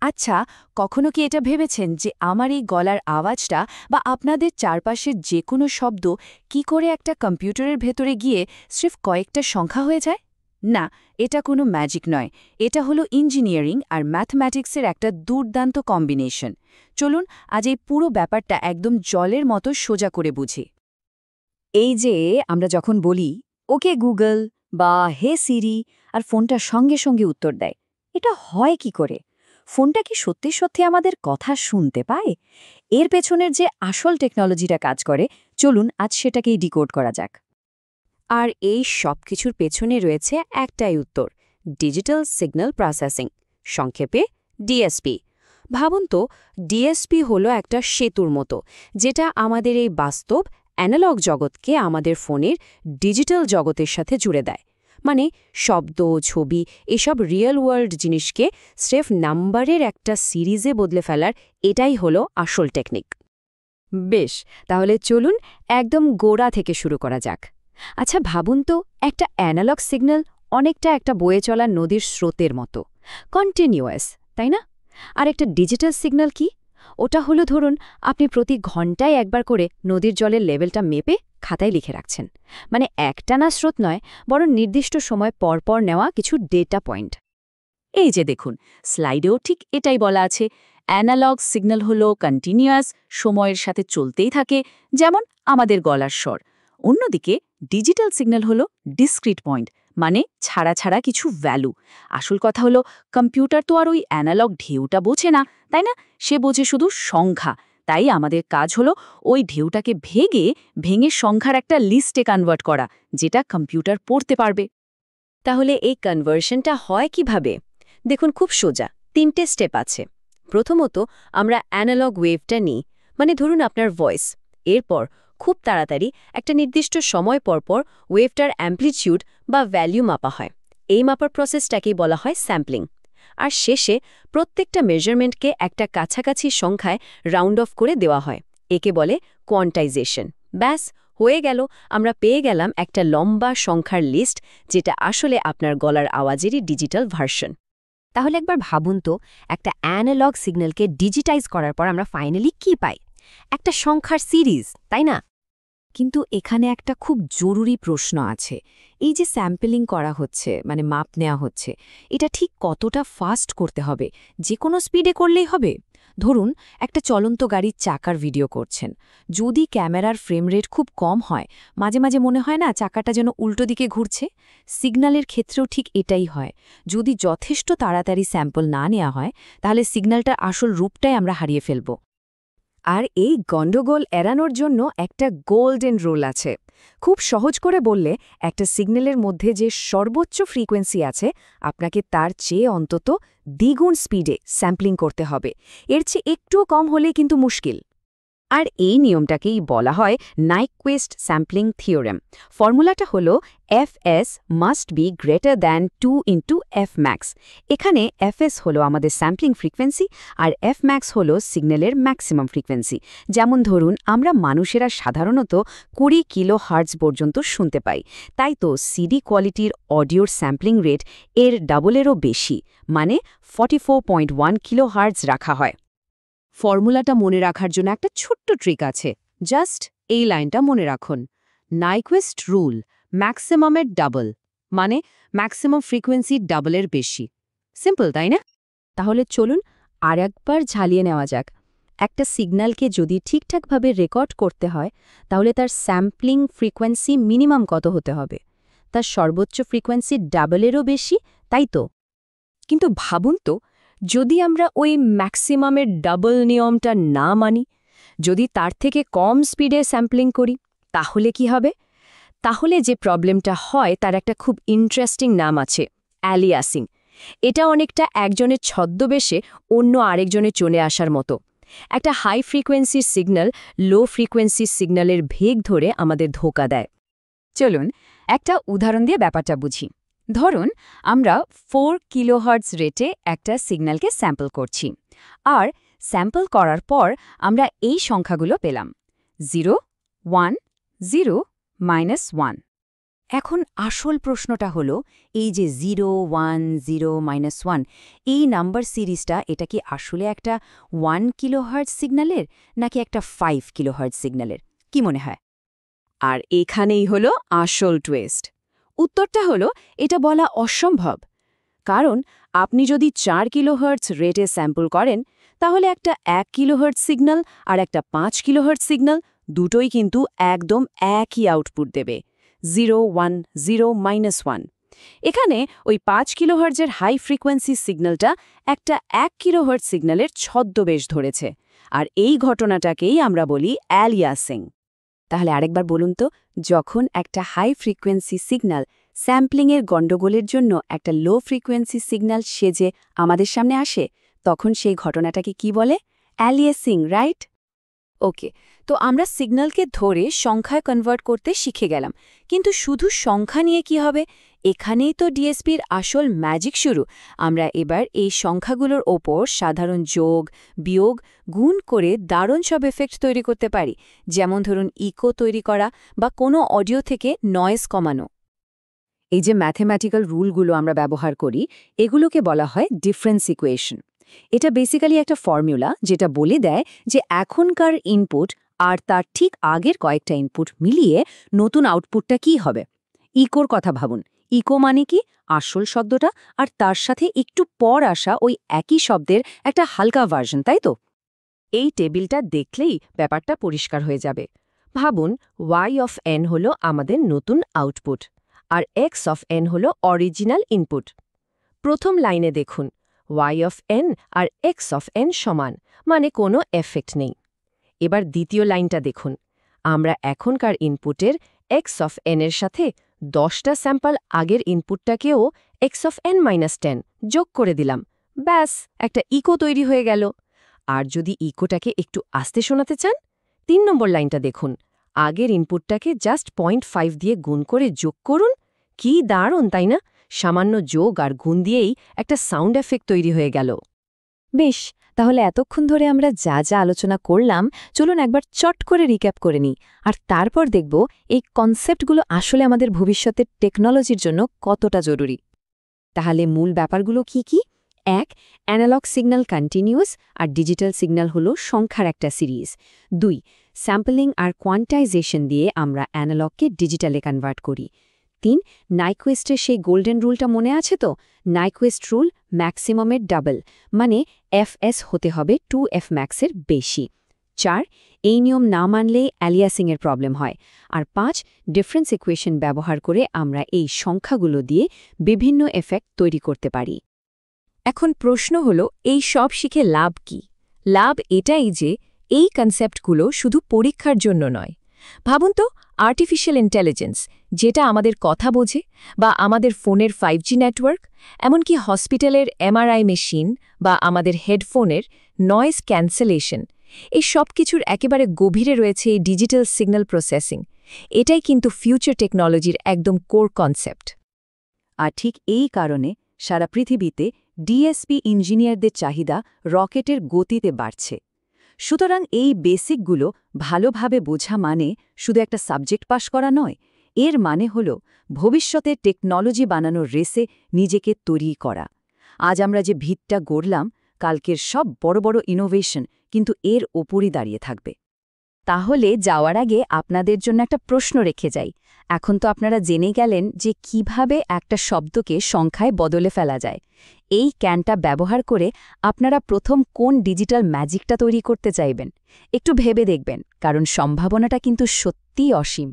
আচ্ছা, কখনো কি এটা ভেবেছেন যে আমার এই গলার আওয়াজটা বা আপনাদের চারপাশের যে কোনো শব্দ কি করে একটা কম্পিউটারের ভেতরে গিয়ে স্রেফ কয়েকটা সংখ্যা হয়ে যায়? না, এটা কোনো ম্যাজিক নয়। এটা হলো ইঞ্জিনিয়ারিং আর ম্যাথমেটিক্সের একটা দুর্দান্ত কম্বিনেশন। চলুন আজ এই পুরো ব্যাপারটা একদম জলের মতো সোজা করে বুঝি। এই যে আমরা যখন বলি ওকে গুগল বা হে সিরি আর ফোনটা সঙ্গে সঙ্গে উত্তর দেয়, এটা হয় কি করে? ফোনটা কি সত্যি সত্যি আমাদের কথা শুনতে পায়? এর পেছনের যে আসল টেকনোলজিটা কাজ করে, চলুন আজ সেটাকেই ডিকোড করা যাক। আর এই সব কিছুর পেছনে রয়েছে একটাই উত্তর: ডিজিটাল সিগন্যাল প্রসেসিং, সংক্ষেপে ডিএসপি। ভাবুন তো, ডিএসপি হলো একটা সেতুর মতো, যেটা আমাদের এই বাস্তব অ্যানালগ জগৎকে আমাদের ফোনের ডিজিটাল জগতের সাথে জুড়ে দেয়। মানে শব্দ, ছবি, এসব রিয়েল ওয়ার্ল্ড জিনিসকে স্রেফ নাম্বারের একটা সিরিজে বদলে ফেলার এটাই হলো আসল টেকনিক। বেশ, তাহলে চলুন একদম গোড়া থেকে শুরু করা যাক। আচ্ছা ভাবুন তো, একটা অ্যানালগ সিগন্যাল অনেকটা একটা বয়ে চলা নদীর স্রোতের মতো, কন্টিনিউয়াস, তাই না? আর একটা ডিজিটাল সিগন্যাল কি? ওটা হলো, ধরুন আপনি প্রতি ঘন্টায় একবার করে নদীর জলের লেভেলটা মেপে খাতায় লিখে রাখছেন। মানে একটানা স্রোত নয়, বরং নির্দিষ্ট সময় পরপর নেওয়া কিছু ডেটা পয়েন্ট। এই যে দেখুন, স্লাইডেও ঠিক এটাই বলা আছে। অ্যানালগ সিগন্যাল হলো কন্টিনিউয়াস, সময়ের সাথে চলতেই থাকে, যেমন আমাদের গলার স্বর। অন্যদিকে ডিজিটাল সিগন্যাল হলো ডিসক্রিট পয়েন্ট, মানে ছাড়া ছাড়া কিছু ভ্যালু। আসল কথা হলো, কম্পিউটার তো আর ওই অ্যানালগ ঢেউটা বোঝে না, তাই না? সে বোঝে শুধু সংখ্যা। তাই আমাদের কাজ হলো ওই ঢেউটাকে ভেঙে সংখ্যার একটা লিস্টে কনভার্ট করা, যেটা কম্পিউটার পড়তে পারবে। তাহলে এই কনভার্সনটা হয় কিভাবে? দেখুন, খুব সোজা, 3টে স্টেপ আছে। প্রথমত, আমরা অ্যানালগ ওয়েভটা নিই, মানে ধরুন আপনার ভয়েস। এরপর খুব তাড়াতাড়ি একটা নির্দিষ্ট সময় পরপর ওয়েভটার অ্যাম্প্লিটিউড বা ভ্যালু মাপা হয়। এই মাপার প্রসেসটাকেই বলা হয় স্যাম্পলিং। আর শেষে প্রত্যেকটা মেজারমেন্টকে একটা কাছাকাছি সংখ্যায় রাউন্ড অফ করে দেওয়া হয়। একে বলে কোয়ান্টাইজেশন। ব্যাস, হয়ে গেল, আমরা পেয়ে গেলাম একটা লম্বা সংখ্যার লিস্ট, যেটা আসলে আপনার গলার আওয়াজেরই ডিজিটাল ভার্সন। তাহলে একবার ভাবুন তো, একটা অ্যানালগ সিগন্যালকে ডিজিটাইজ করার পর আমরা ফাইনালি কি পাই? একটা সংখ্যার সিরিজ, তাই না? কিন্তু এখানে একটা খুব জরুরি প্রশ্ন আছে। এই যে স্যাম্পলিং করা হচ্ছে, মানে মাপ নেওয়া হচ্ছে, এটা ঠিক কতটা ফাস্ট করতে হবে? যে কোনো স্পিডে করলেই হবে? ধরুন একটা চলন্ত গাড়ির চাকার ভিডিও করছেন। যদি ক্যামেরার ফ্রেম রেট খুব কম হয়, মাঝে মাঝে মনে হয় না চাকাটা যেন উল্টো দিকে ঘুরছে? সিগন্যালের ক্ষেত্রেও ঠিক এটাই হয়। যদি যথেষ্ট তাড়াতাড়ি স্যাম্পল না নেওয়া হয়, তাহলে সিগন্যালটার আসল রূপটাই আমরা হারিয়ে ফেলব। আর এই গণ্ডগোল এড়ানোর জন্য একটা গোল্ডেন রুল আছে। খুব সহজ করে বললে, একটা সিগন্যালের মধ্যে যে সর্বোচ্চ ফ্রিকোয়েন্সি আছে, আপনাকে তার চেয়ে অন্তত দ্বিগুণ স্পিডে স্যাম্পলিং করতে হবে। এর চেয়ে একটুও কম হলে কিন্তু মুশকিল। আর এই নিয়মটাকেই বলা হয় নাইকুইস্ট স্যাম্পলিং থিওরেম। ফর্মুলাটা হলো fs must be greater than 2 into fmax। এখানে fs হলো আমাদের স্যাম্পলিং ফ্রিকোয়েন্সি আর fmax হলো সিগন্যালের ম্যাক্সিমাম ফ্রিকোয়েন্সি। যেমন ধরুন, আমরা মানুষেরা সাধারণত 20 কিলো হার্টজ পর্যন্ত শুনতে পাই। তাই তো সিডি কোয়ালিটির অডিওর স্যাম্পলিং রেট এর ডাবলেরও বেশি, মানে 44.1 কিলো হার্টজ রাখা হয়। ফর্মুলাটা মনে রাখার জন্য একটা ছোট্ট ট্রিক আছে। জাস্ট এই লাইনটা মনে রাখুন: নাইকুইস্ট রুল, ম্যাক্সিমামের ডাবল, মানে ম্যাক্সিমাম ফ্রিকোয়েন্সি ডাবলের বেশি। সিম্পল, তাই না? তাহলে চলুন আর একবার ঝালিয়ে নেওয়া যাক। একটা সিগন্যালকে যদি ঠিকঠাকভাবে রেকর্ড করতে হয়, তাহলে তার স্যাম্পলিং ফ্রিকোয়েন্সি মিনিমাম কত হতে হবে? তার সর্বোচ্চ ফ্রিকোয়েন্সি ডাবলেরও বেশি, তাই তো? কিন্তু ভাবুন তো, যদি আমরা ওই ম্যাক্সিমামের ডাবল নিয়মটা না মানি, যদি তার থেকে কম স্পিডে স্যাম্পলিং করি, তাহলে কি হবে? তাহলে যে প্রবলেমটা হয় তার একটা খুব ইন্টারেস্টিং নাম আছে: অ্যালিয়াসিং। এটা অনেকটা একজনের ছদ্মবেশে অন্য আরেকজনের চলে আসার মতো। একটা হাই ফ্রিকোয়েন্সির সিগন্যাল লো ফ্রিকোয়েন্সির সিগন্যালের ভেগ ধরে আমাদের ধোঁকা দেয়। চলুন একটা উদাহরণ দিয়ে ব্যাপারটা বুঝি। ধরুন আমরা 4 কিলোহার্টজ রেটে একটা সিগন্যালকে স্যাম্পল করছি, আর স্যাম্পল করার পর আমরা এই সংখ্যাগুলো পেলাম: 0, 1, 0, -1। এখন আসল প্রশ্নটা হলো এই যে 0, 1, 0, -1 এই নাম্বার সিরিজটা এটা কি আসলে একটা 1 কিলোহার্টজ সিগন্যালের নাকি একটা 5 কিলোহার্টজ সিগন্যালের কি মনে হয়? আর এখানেই হলো আসল টুইস্ট। উত্তরটা হলো এটা বলা অসম্ভব। কারণ আপনি যদি 4 কিলোহার্টজ রেটে স্যাম্পল করেন, তাহলে একটা 1 কিলোহার্টজ সিগন্যাল আর একটা 5 কিলোহার্টজ সিগন্যাল দুটোই কিন্তু একদম একই আউটপুট দেবে, 0, 1, 0, -1। এখানে ওই 5 কিলোহার্টজের হাই ফ্রিকোয়েন্সি সিগন্যালটা একটা 1 কিলোহার্টজ সিগন্যালের ছদ্মবেশ ধরেছে, আর এই ঘটনাটাকেই আমরা বলি অ্যালিয়াসিং। তাহলে আরেকবার বলুন তো, যখন একটা হাই ফ্রিকোয়েন্সি সিগন্যাল স্যাম্পলিংয়ের গণ্ডগোলের জন্য একটা লো ফ্রিকোয়েন্সি সিগন্যাল সেজে আমাদের সামনে আসে, তখন সেই ঘটনাটাকে কি বলে? Aliasing, right? ওকে, তো আমরা সিগন্যালকে ধরে সংখ্যায় কনভার্ট করতে শিখে গেলাম, কিন্তু শুধু সংখ্যা নিয়ে কি হবে? এখানেই তো ডিএসপির আসল ম্যাজিক শুরু। আমরা এবার এই সংখ্যাগুলোর ওপর সাধারণ যোগ, বিয়োগ, গুণ করে দারুণ সব এফেক্ট তৈরি করতে পারি, যেমন ধরুন ইকো তৈরি করা বা কোনো অডিও থেকে নয়েজ কমানো। এই যে ম্যাথমেটিক্যাল রুলগুলো আমরা ব্যবহার করি, এগুলোকে বলা হয় ডিফারেন্স ইকুয়েশন। এটা বেসিক্যালি একটা ফর্মুলা যেটা বলে দেয় যে এখনকার ইনপুট আর তার ঠিক আগের কয়েকটা ইনপুট মিলিয়ে নতুন আউটপুটটা কি হবে। ইকোর কথা ভাবুন। ইকো মানে কি? আসল শব্দটা আর তার সাথে একটু পর আসা ওই একই শব্দের একটা হালকা ভার্সন, তাই তো? এই টেবিলটা দেখলেই ব্যাপারটা পরিষ্কার হয়ে যাবে। ভাবুন, y অফ n হলো আমাদের নতুন আউটপুট, আর x অফ n হলো অরিজিনাল ইনপুট। প্রথম লাইনে দেখুন, y অফ n আর x অফ n সমান, মানে কোনো এফেক্ট নেই। এবার দ্বিতীয় লাইনটা দেখুন, আমরা এখনকার ইনপুটের x অফ n এর সাথে 10টা স্যাম্পল আগের ইনপুটটাকেও x অফ n-10 যোগ করে দিলাম। ব্যাস, একটা ইকো তৈরি হয়ে গেল। আর যদি ইকোটাকে একটু আস্তে শোনাতে চান, 3 নম্বর লাইনটা দেখুন, আগের ইনপুটটাকে জাস্ট 0.5 দিয়ে গুণ করে যোগ করুন। কি দারুণ, তাই না? সামান্য যোগ আর গুণ দিয়েই একটা সাউন্ড এফেক্ট তৈরি হয়ে গেল। বেশ, তাহলে এতক্ষণ ধরে আমরা যা যা আলোচনা করলাম, চলুন একবার চট করে রিক্যাপ করে নিই, আর তারপর দেখব এই কনসেপ্টগুলো আসলে আমাদের ভবিষ্যতের টেকনোলজির জন্য কতটা জরুরি। তাহলে মূল ব্যাপারগুলো কি কি? 1. অ্যানালগ সিগন্যাল কন্টিনিউয়াস আর ডিজিটাল সিগন্যাল হলো সংখ্যার একটা সিরিজ। 2. স্যাম্পলিং আর কোয়ান্টাইজেশন দিয়ে আমরা অ্যানালগকে ডিজিটালে কনভার্ট করি। 3. নাইকুয়েস্টের সেই গোল্ডেন রুলটা মনে আছে তো? নাইকুয়েস্ট রুল, ম্যাক্সিমামের ডাবল, মানে fs হতে হবে 2f ম্যাক্সের বেশি। 4. এই নিয়ম না মানলেই অ্যালিয়াসিংয়ের প্রবলেম হয়। আর 5. ডিফারেন্স ইকুয়েশন ব্যবহার করে আমরা এই সংখ্যাগুলো দিয়ে বিভিন্ন এফেক্ট তৈরি করতে পারি। এখন প্রশ্ন হলো, এই সব শিখে লাভ কি? লাভ এটাই যে এই কনসেপ্টগুলো শুধু পরীক্ষার জন্য নয়। ভাবুন তো, আর্টিফিশিয়াল ইন্টেলিজেন্স যেটা আমাদের কথা বোঝে, বা আমাদের ফোনের 5G নেটওয়ার্ক, এমনকি হসপিটালের MRI মেশিন বা আমাদের হেডফোনের নয়েজ ক্যান্সেলেশন, এই সব কিছুর একেবারে গভীরে রয়েছে এই ডিজিটাল সিগন্যাল প্রসেসিং। এটাই কিন্তু ফিউচার টেকনোলজির একদম কোর কনসেপ্ট। আর ঠিক এই কারণে সারা পৃথিবীতে ডিএসপি ইঞ্জিনিয়ারদের চাহিদা রকেটের গতিতে বাড়ছে। সুতরাং এই বেসিকগুলো ভালোভাবে বোঝা মানে শুধু একটা সাবজেক্ট পাশ করা নয়, এর মানে হল ভবিষ্যতের টেকনোলজি বানানোর রেসে নিজেকে তৈরি করা। আজ আমরা যে ভিতটা গড়লাম, কালকের সব বড় বড় ইনোভেশন কিন্তু এর ওপরই দাঁড়িয়ে থাকবে। তাহলে যাওয়ার আগে আপনাদের জন্য একটা প্রশ্ন রেখে যাই। এখন তো আপনারা জেনে গেলেন যে কিভাবে একটা শব্দকে সংখ্যায় বদলে ফেলা যায়। এই ক্যানটা ব্যবহার করে আপনারা প্রথম কোন ডিজিটাল ম্যাজিকটা তৈরি করতে চাইবেন? একটু ভেবে দেখবেন, কারণ সম্ভাবনাটা কিন্তু সত্যিই অসীম।